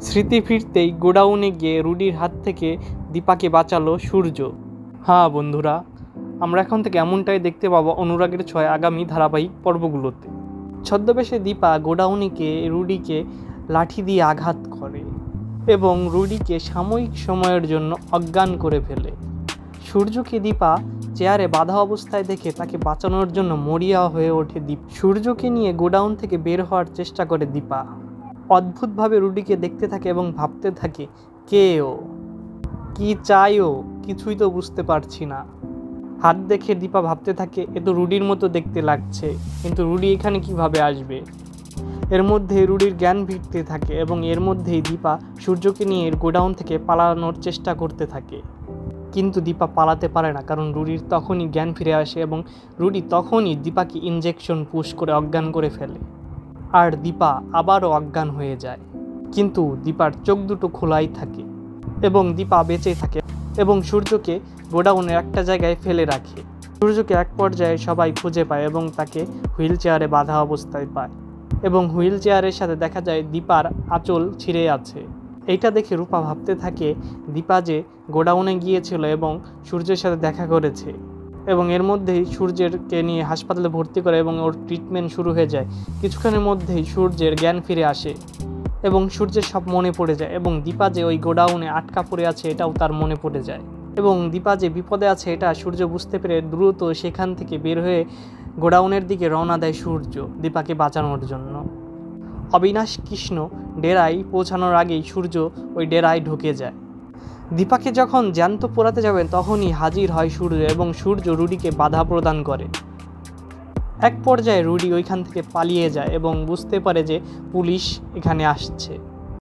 স্মৃতি ফিরতেই গোডাউনে গিয়ে রুডির হাত থেকে দীপাকে বাঁচালো সূর্য। হ্যাঁ বন্ধুরা, আমরা এখন থেকে এমনটাই দেখতে পাবো অনুরাগের ছোঁয়া আগামী ধারাবাহিক পর্বগুলোতে। ছদ্মবেশে দীপা গোডাউনে রুডিকে লাঠি দিয়ে আঘাত করে এবং রুডিকে সাময়িক সময়ের জন্য অজ্ঞান করে ফেলে। সূর্যকে দীপা চেয়ারে বাঁধা অবস্থায় দেখে তাকে বাঁচানোর জন্য মরিয়া হয়ে ওঠে দীপা। সূর্যকে নিয়ে গোডাউন থেকে বের হওয়ার চেষ্টা করে দীপা। অদ্ভুতভাবে রুডিকে দেখতে থাকে এবং ভাবতে থাকে, কে ও, কি চাই ও, কিছুই তো বুঝতে পারছি না। হাত দেখে দীপা ভাবতে থাকে, এ তো রুডির মতো দেখতে লাগছে, কিন্তু রুডি এখানে কিভাবে আসবে। এর মধ্যে রুডির জ্ঞান ফিরতে থাকে এবং এর মধ্যেই দীপা সূর্যকে নিয়ে গোডাউন থেকে পালানোর চেষ্টা করতে থাকে। কিন্তু দীপা পালাতে পারে না, কারণ রুডির তখনই জ্ঞান ফিরে আসে এবং রুডি তখনই দীপাকে ইনজেকশন পুশ করে অজ্ঞান করে ফেলে। আর দীপা আবারও অজ্ঞান হয়ে যায়, কিন্তু দীপার চোখ দুটো খোলাই থাকে এবং দীপা বেঁচে থাকে এবং সূর্যকে গোডাউনের একটা জায়গায় ফেলে রাখে। সূর্যকে এক পর্যায়ে সবাই খুঁজে পায় এবং তাকে হুইল চেয়ারে বাঁধা অবস্থায় পায় এবং হুইল চেয়ারের সাথে দেখা যায় দীপার আঁচল ছিঁড়ে আছে। এইটা দেখে রূপা ভাবতে থাকে দীপা যে গোডাউনে গিয়েছিল এবং সূর্যের সাথে দেখা করেছে এবং এর মধ্যেই সূর্যেরকে নিয়ে হাসপাতালে ভর্তি করে এবং ওর ট্রিটমেন্ট শুরু হয়ে যায়। কিছুক্ষণের মধ্যেই সূর্যের জ্ঞান ফিরে আসে এবং সূর্যের সব মনে পড়ে যায় এবং দীপা যে ওই গোডাউনে আটকা পড়ে আছে এটাও তার মনে পড়ে যায় এবং দীপা যে বিপদে আছে এটা সূর্য বুঝতে পেরে দ্রুত সেখান থেকে বের হয়ে গোডাউনের দিকে রওনা দেয় সূর্য দীপাকে বাঁচানোর জন্য। অবিনাশ কৃষ্ণ ডেরায় পৌঁছানোর আগেই সূর্য ওই ডেরায় ঢুকে যায়। দীপাকে যখন জ্যান্ত পোড়াতে যাবেন তখনই হাজির হয় সূর্য এবং সূর্য রুডিকে বাধা প্রদান করে। এক পর্যায়ে রুডি ওইখান থেকে পালিয়ে যায় এবং বুঝতে পারে যে পুলিশ এখানে আসছে।